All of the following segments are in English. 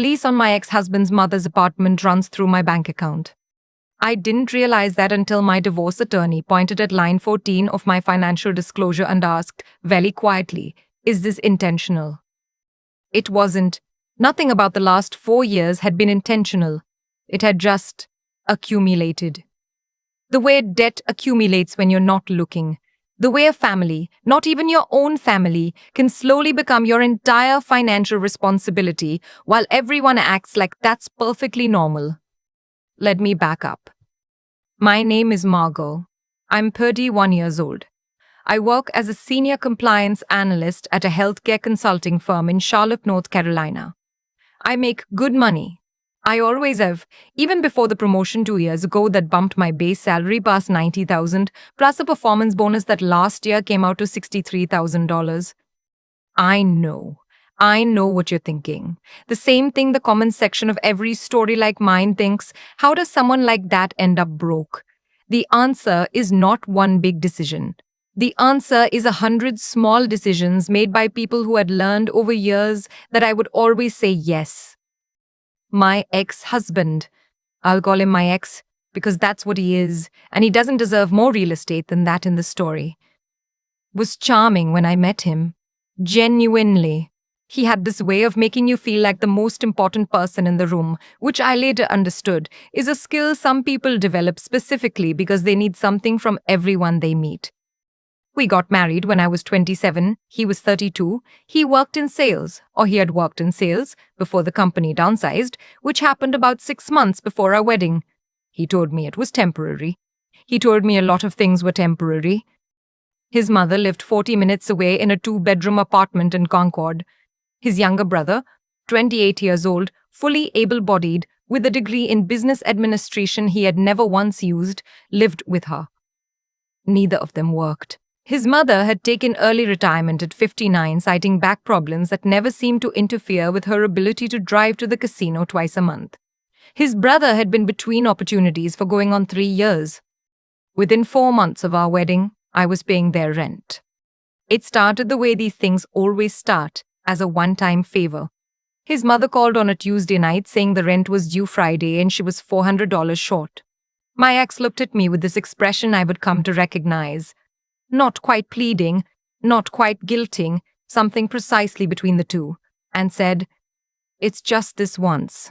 Lease on my ex-husband's mother's apartment runs through my bank account. I didn't realize that until my divorce attorney pointed at line 14 of my financial disclosure and asked, very quietly, "Is this intentional?" It wasn't. Nothing about the last 4 years had been intentional. It had just accumulated. The way debt accumulates when you're not looking. The way a family, not even your own family, can slowly become your entire financial responsibility while everyone acts like that's perfectly normal. Let me back up. My name is Margot. I'm 31 years old. I work as a senior compliance analyst at a healthcare consulting firm in Charlotte, North Carolina. I make good money. I always have, even before the promotion 2 years ago that bumped my base salary past $90,000, plus a performance bonus that last year came out to $63,000. I know what you're thinking. The same thing the comment section of every story like mine thinks. How does someone like that end up broke? The answer is not one big decision. The answer is 100 small decisions made by people who had learned over years that I would always say yes. My ex-husband. I'll call him my ex because that's what he is, and he doesn't deserve more real estate than that in the story. Was charming when I met him. Genuinely. He had this way of making you feel like the most important person in the room, which I later understood is a skill some people develop specifically because they need something from everyone they meet. We got married when I was 27, he was 32, he worked in sales, or he had worked in sales, before the company downsized, which happened about 6 months before our wedding. He told me it was temporary. He told me a lot of things were temporary. His mother lived 40 minutes away in a 2-bedroom apartment in Concord. His younger brother, 28 years old, fully able-bodied, with a degree in business administration he had never once used, lived with her. Neither of them worked. His mother had taken early retirement at 59, citing back problems that never seemed to interfere with her ability to drive to the casino twice a month. His brother had been between opportunities for going on 3 years. Within 4 months of our wedding, I was paying their rent. It started the way these things always start, as a one-time favor. His mother called on a Tuesday night saying the rent was due Friday and she was $400 short. My ex looked at me with this expression I would come to recognize. Not quite pleading, not quite guilting, something precisely between the two, and said, "It's just this once."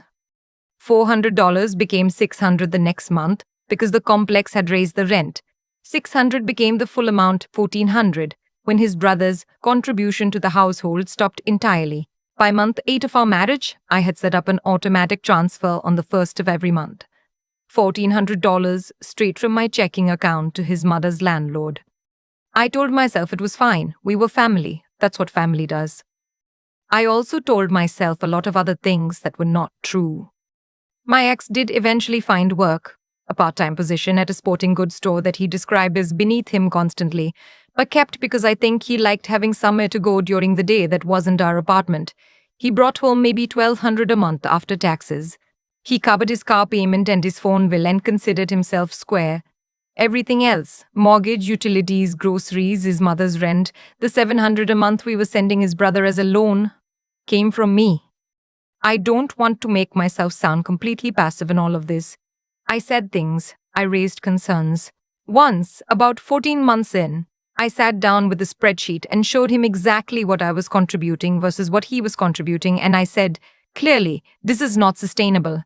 $400 became $600 the next month because the complex had raised the rent. $600 became the full amount, $1,400, when his brother's contribution to the household stopped entirely. By month 8 of our marriage, I had set up an automatic transfer on the 1st of every month. $1,400 straight from my checking account to his mother's landlord. I told myself it was fine. We were family. That's what family does. I also told myself a lot of other things that were not true. My ex did eventually find work, a part-time position at a sporting goods store that he described as beneath him constantly, but kept because I think he liked having somewhere to go during the day that wasn't our apartment. He brought home maybe $1,200 a month after taxes. He covered his car payment and his phone bill and considered himself square. Everything else, mortgage, utilities, groceries, his mother's rent, the $700 a month we were sending his brother as a loan, came from me. I don't want to make myself sound completely passive in all of this. I said things, I raised concerns. Once, about 14 months in, I sat down with a spreadsheet and showed him exactly what I was contributing versus what he was contributing, and I said, "Clearly, this is not sustainable."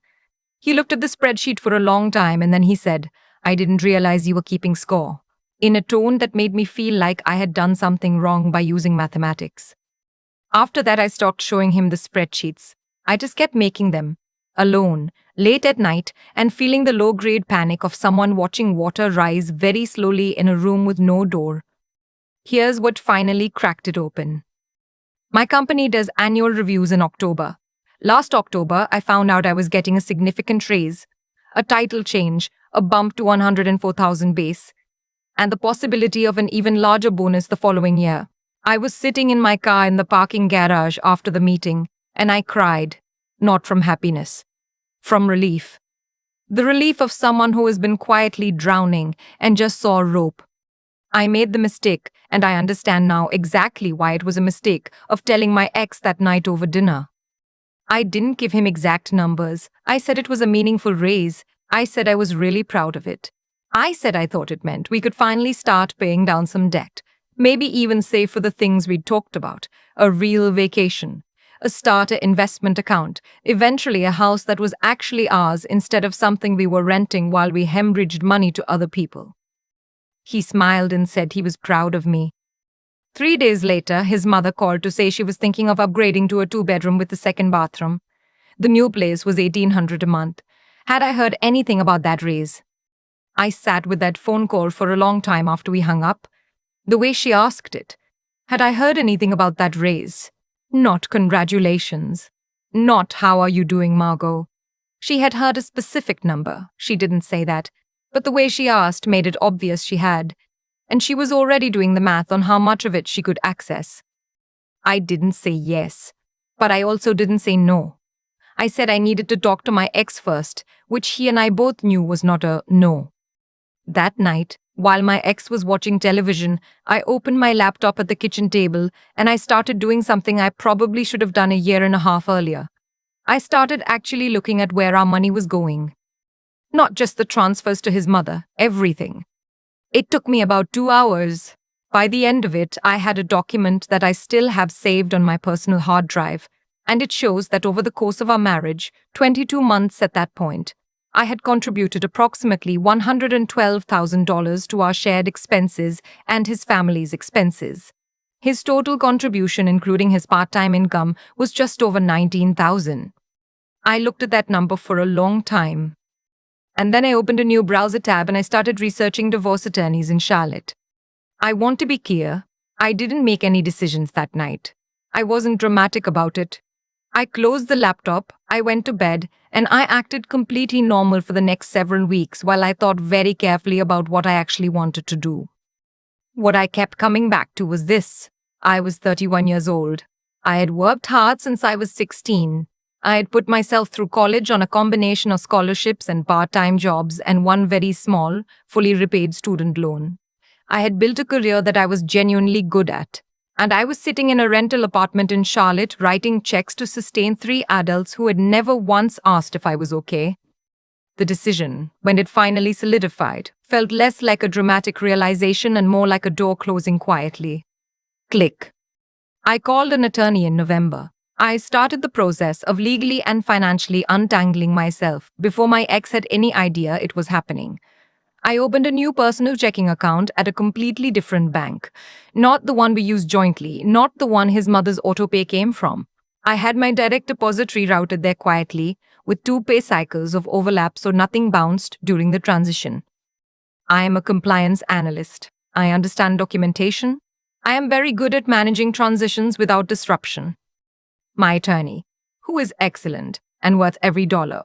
He looked at the spreadsheet for a long time and then he said, "I didn't realize you were keeping score," in a tone that made me feel like I had done something wrong by using mathematics. After that, I stopped showing him the spreadsheets. I just kept making them, alone, late at night, and feeling the low-grade panic of someone watching water rise very slowly in a room with no door. Here's what finally cracked it open. My company does annual reviews in October. Last October, I found out I was getting a significant raise, a title change, a bump to 104,000 base, and the possibility of an even larger bonus the following year. I was sitting in my car in the parking garage after the meeting, and I cried, not from happiness, from relief. The relief of someone who has been quietly drowning and just saw a rope. I made the mistake, and I understand now exactly why it was a mistake, of telling my ex that night over dinner. I didn't give him exact numbers. I said it was a meaningful raise. I said I was really proud of it. I said I thought it meant we could finally start paying down some debt. Maybe even save for the things we'd talked about. A real vacation. A starter investment account. Eventually a house that was actually ours instead of something we were renting while we hemorrhaged money to other people. He smiled and said he was proud of me. 3 days later, his mother called to say she was thinking of upgrading to a two-bedroom with a second bathroom. The new place was $1,800 a month. Had I heard anything about that raise? I sat with that phone call for a long time after we hung up. The way she asked it. Had I heard anything about that raise? Not congratulations. Not how are you doing, Margot. She had heard a specific number. She didn't say that. But the way she asked made it obvious she had. And she was already doing the math on how much of it she could access. I didn't say yes, but I also didn't say no. I said I needed to talk to my ex first, which he and I both knew was not a no. That night, while my ex was watching television, I opened my laptop at the kitchen table and I started doing something I probably should have done a year and a half earlier. I started actually looking at where our money was going. Not just the transfers to his mother, everything. It took me about 2 hours. By the end of it, I had a document that I still have saved on my personal hard drive, and it shows that over the course of our marriage, 22 months at that point, I had contributed approximately $112,000 to our shared expenses and his family's expenses. His total contribution, including his part-time income, was just over $19,000. I looked at that number for a long time. And then I opened a new browser tab and I started researching divorce attorneys in Charlotte. I want to be clear, I didn't make any decisions that night. I wasn't dramatic about it. I closed the laptop, I went to bed, and I acted completely normal for the next several weeks while I thought very carefully about what I actually wanted to do. What I kept coming back to was this. I was 31 years old. I had worked hard since I was 16. I had put myself through college on a combination of scholarships and part-time jobs and one very small, fully repaid student loan. I had built a career that I was genuinely good at. And I was sitting in a rental apartment in Charlotte writing checks to sustain 3 adults who had never once asked if I was okay. The decision, when it finally solidified, felt less like a dramatic realization and more like a door closing quietly. Click. I called an attorney in November. I started the process of legally and financially untangling myself before my ex had any idea it was happening. I opened a new personal checking account at a completely different bank. Not the one we used jointly, not the one his mother's autopay came from. I had my direct deposit rerouted there quietly, with 2 pay cycles of overlap so nothing bounced during the transition. I am a compliance analyst. I understand documentation. I am very good at managing transitions without disruption. My attorney, who is excellent and worth every dollar,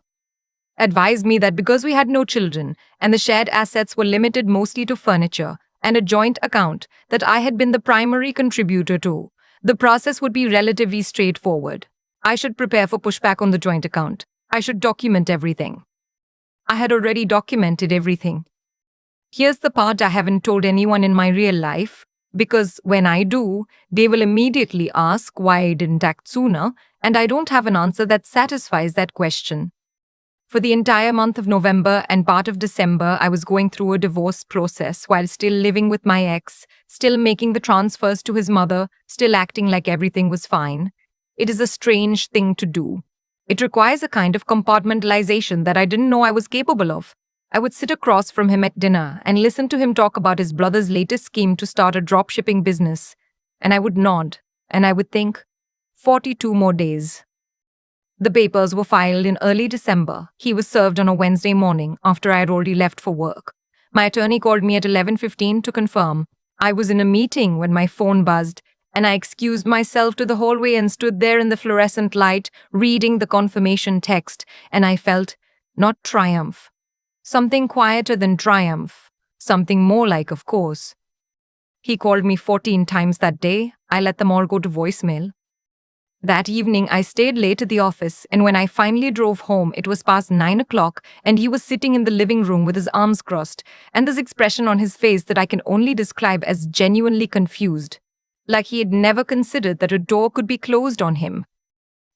advised me that because we had no children and the shared assets were limited mostly to furniture and a joint account that I had been the primary contributor to, the process would be relatively straightforward. I should prepare for pushback on the joint account. I should document everything. I had already documented everything. Here's the part I haven't told anyone in my real life, because when I do, they will immediately ask why I didn't act sooner, and I don't have an answer that satisfies that question. For the entire month of November and part of December, I was going through a divorce process while still living with my ex, still making the transfers to his mother, still acting like everything was fine. It is a strange thing to do. It requires a kind of compartmentalization that I didn't know I was capable of. I would sit across from him at dinner and listen to him talk about his brother's latest scheme to start a dropshipping business. And I would nod, and I would think, 42 more days. The papers were filed in early December. He was served on a Wednesday morning after I had already left for work. My attorney called me at 11:15 to confirm. I was in a meeting when my phone buzzed, and I excused myself to the hallway and stood there in the fluorescent light, reading the confirmation text, and I felt, not triumph. Something quieter than triumph. Something more like, of course. He called me 14 times that day. I let them all go to voicemail. That evening, I stayed late at the office, and when I finally drove home, it was past 9 o'clock, and he was sitting in the living room with his arms crossed, and this expression on his face that I can only describe as genuinely confused, like he had never considered that a door could be closed on him.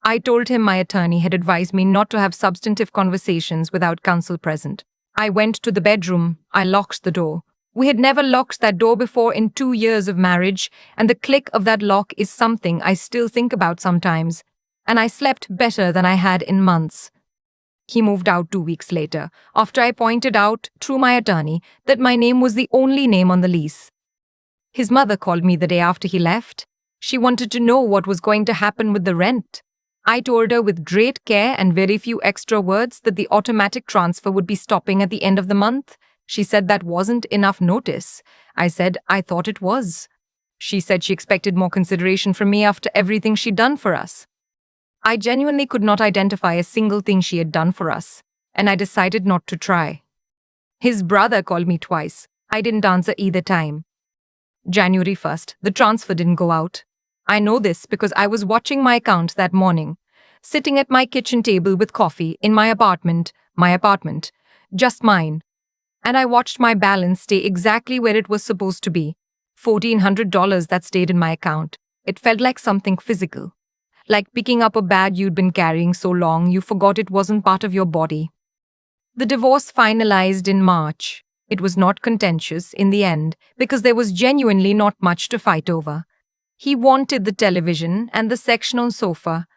I told him my attorney had advised me not to have substantive conversations without counsel present. I went to the bedroom. I locked the door. We had never locked that door before in 2 years of marriage, and the click of that lock is something I still think about sometimes. And I slept better than I had in months. He moved out 2 weeks later, after I pointed out, through my attorney, that my name was the only name on the lease. His mother called me the day after he left. She wanted to know what was going to happen with the rent. I told her with great care and very few extra words that the automatic transfer would be stopping at the end of the month. She said that wasn't enough notice. I said I thought it was. She said she expected more consideration from me after everything she'd done for us. I genuinely could not identify a single thing she had done for us, and I decided not to try. His brother called me twice. I didn't answer either time. January 1st, the transfer didn't go out. I know this because I was watching my account that morning, sitting at my kitchen table with coffee in my apartment, just mine. And I watched my balance stay exactly where it was supposed to be, $1,400 that stayed in my account. It felt like something physical, like picking up a bag you'd been carrying so long you forgot it wasn't part of your body. The divorce finalized in March. It was not contentious in the end because there was genuinely not much to fight over. He wanted the television and the sectional sofa.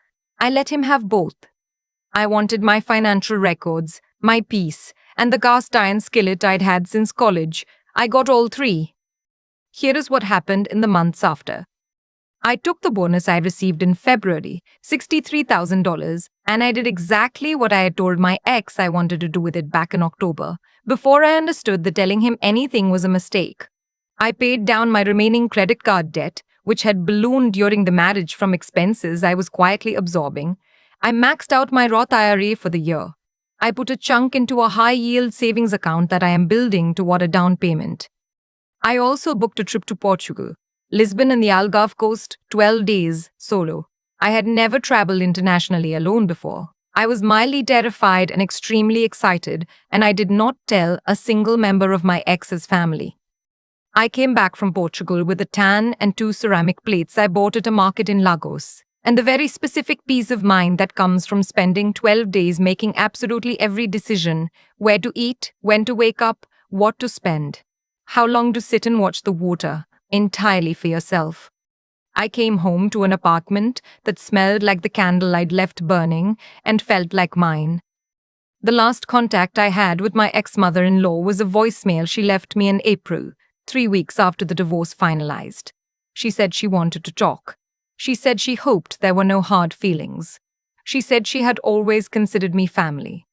I let him have both. I wanted my financial records, my peace, and the cast iron skillet I'd had since college. I got all three. Here is what happened in the months after. I took the bonus I received in February, $63,000, and I did exactly what I had told my ex I wanted to do with it back in October, before I understood that telling him anything was a mistake. I paid down my remaining credit card debt, which had ballooned during the marriage from expenses I was quietly absorbing. I maxed out my Roth IRA for the year. I put a chunk into a high-yield savings account that I am building toward a down payment. I also booked a trip to Portugal, Lisbon and the Algarve coast, 12 days, solo. I had never traveled internationally alone before. I was mildly terrified and extremely excited, and I did not tell a single member of my ex's family. I came back from Portugal with a tan and 2 ceramic plates I bought at a market in Lagos, and the very specific peace of mind that comes from spending 12 days making absolutely every decision: where to eat, when to wake up, what to spend, how long to sit and watch the water, entirely for yourself. I came home to an apartment that smelled like the candle I'd left burning and felt like mine. The last contact I had with my ex-mother-in-law was a voicemail she left me in April, 3 weeks after the divorce finalized. She said she wanted to talk. She said she hoped there were no hard feelings. She said she had always considered me family.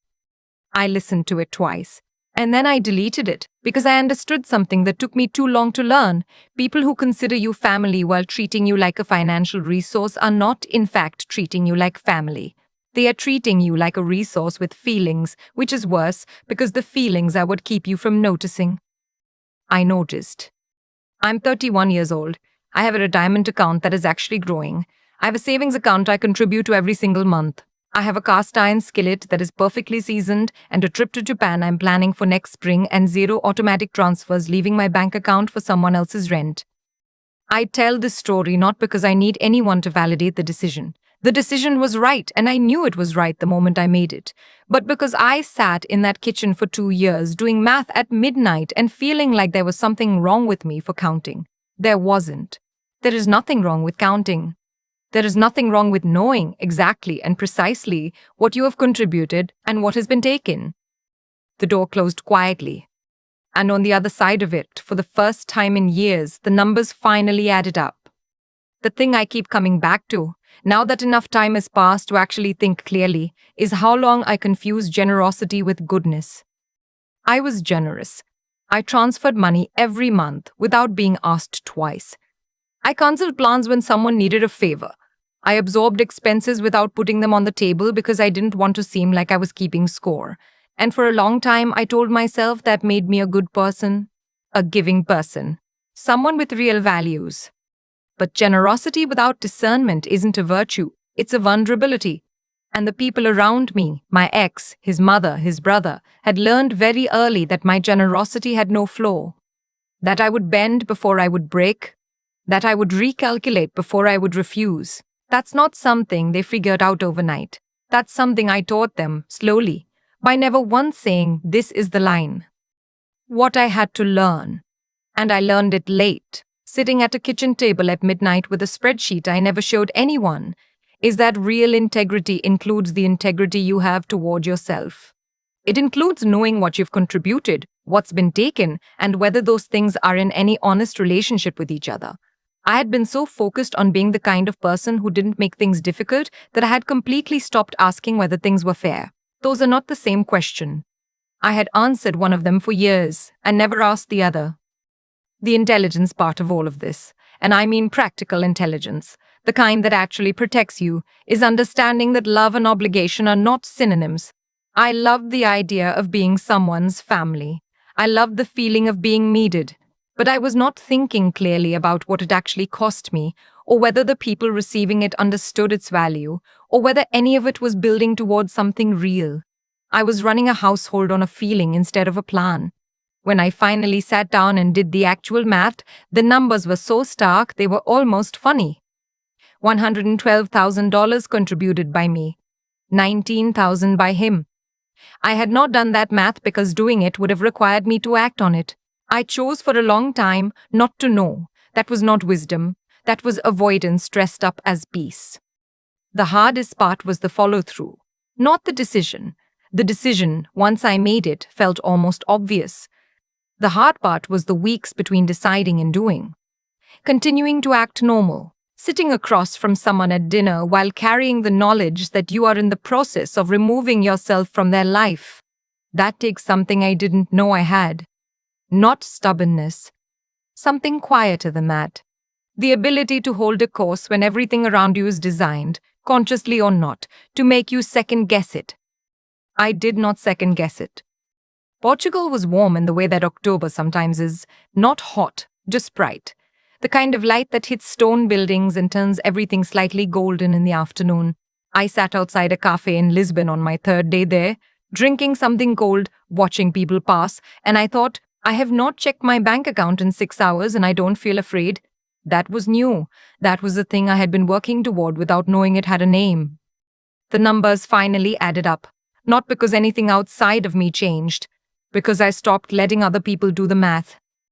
I listened to it twice, and then I deleted it because I understood something that took me too long to learn. People who consider you family while treating you like a financial resource are not, in fact, treating you like family. They are treating you like a resource with feelings, which is worse because the feelings are what keep you from noticing. I noticed. I'm 31 years old. I have a retirement account that is actually growing. I have a savings account I contribute to every single month. I have a cast iron skillet that is perfectly seasoned and a trip to Japan I'm planning for next spring and 0 automatic transfers leaving my bank account for someone else's rent. I tell this story not because I need anyone to validate the decision. The decision was right, and I knew it was right the moment I made it. But because I sat in that kitchen for 2 years doing math at midnight and feeling like there was something wrong with me for counting. There wasn't. There is nothing wrong with counting. There is nothing wrong with knowing exactly and precisely what you have contributed and what has been taken. The door closed quietly. And on the other side of it, for the first time in years, the numbers finally added up. The thing I keep coming back to, now that enough time has passed to actually think clearly, is how long I confused generosity with goodness. I was generous. I transferred money every month without being asked twice. I canceled plans when someone needed a favor. I absorbed expenses without putting them on the table because I didn't want to seem like I was keeping score. And for a long time, I told myself that made me a good person, a giving person, someone with real values. But generosity without discernment isn't a virtue, it's a vulnerability. And the people around me, my ex, his mother, his brother, had learned very early that my generosity had no flaw, that I would bend before I would break, that I would recalculate before I would refuse, That's not something they figured out overnight. That's something I taught them slowly, by never once saying, "This is the line." What I had to learn. And I learned it late, sitting at a kitchen table at midnight with a spreadsheet I never showed anyone, is that real integrity includes the integrity you have toward yourself. It includes knowing what you've contributed, what's been taken, and whether those things are in any honest relationship with each other. I had been so focused on being the kind of person who didn't make things difficult that I had completely stopped asking whether things were fair. Those are not the same question. I had answered one of them for years and never asked the other. The intelligence part of all of this, and I mean practical intelligence, the kind that actually protects you, is understanding that love and obligation are not synonyms. I loved the idea of being someone's family. I loved the feeling of being needed. But I was not thinking clearly about what it actually cost me, or whether the people receiving it understood its value, or whether any of it was building towards something real. I was running a household on a feeling instead of a plan. When I finally sat down and did the actual math, the numbers were so stark they were almost funny. $112,000 contributed by me, $19,000 by him. I had not done that math because doing it would have required me to act on it. I chose for a long time not to know. That was not wisdom. That was avoidance dressed up as peace. The hardest part was the follow-through, not the decision. The decision, once I made it, felt almost obvious. The hard part was the weeks between deciding and doing. Continuing to act normal, sitting across from someone at dinner while carrying the knowledge that you are in the process of removing yourself from their life. That takes something I didn't know I had. Not stubbornness. Something quieter than that. The ability to hold a course when everything around you is designed, consciously or not, to make you second-guess it. I did not second-guess it. Portugal was warm in the way that October sometimes is, not hot, just bright. The kind of light that hits stone buildings and turns everything slightly golden in the afternoon. I sat outside a cafe in Lisbon on my third day there, drinking something cold, watching people pass, and I thought, I have not checked my bank account in 6 hours and I don't feel afraid. That was new. That was the thing I had been working toward without knowing it had a name. The numbers finally added up, not because anything outside of me changed, because I stopped letting other people do the math.